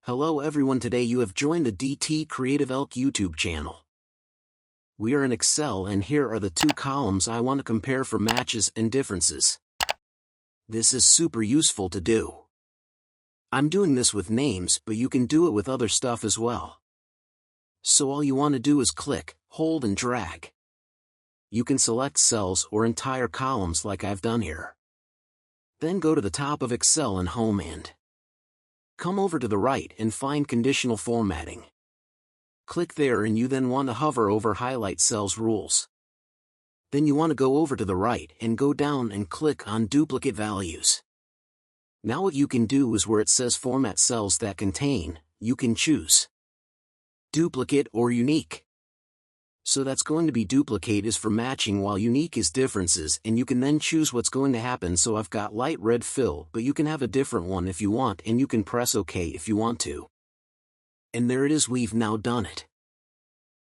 Hello everyone, today you have joined the DT Creative Elk YouTube channel. We are in Excel and here are the two columns I want to compare for matches and differences. This is super useful to do. I'm doing this with names, but you can do it with other stuff as well. So all you want to do is click, hold and drag. You can select cells or entire columns like I've done here. Then go to the top of Excel and Home and come over to the right and find Conditional Formatting. Click there and you then want to hover over Highlight Cells Rules. Then you want to go over to the right and go down and click on Duplicate Values. Now what you can do is where it says Format Cells that contain, you can choose Duplicate or Unique. So that's going to be duplicate is for matching while unique is differences, and you can then choose what's going to happen. So I've got light red fill, but you can have a different one if you want, and you can press OK if you want to. And there it is, we've now done it.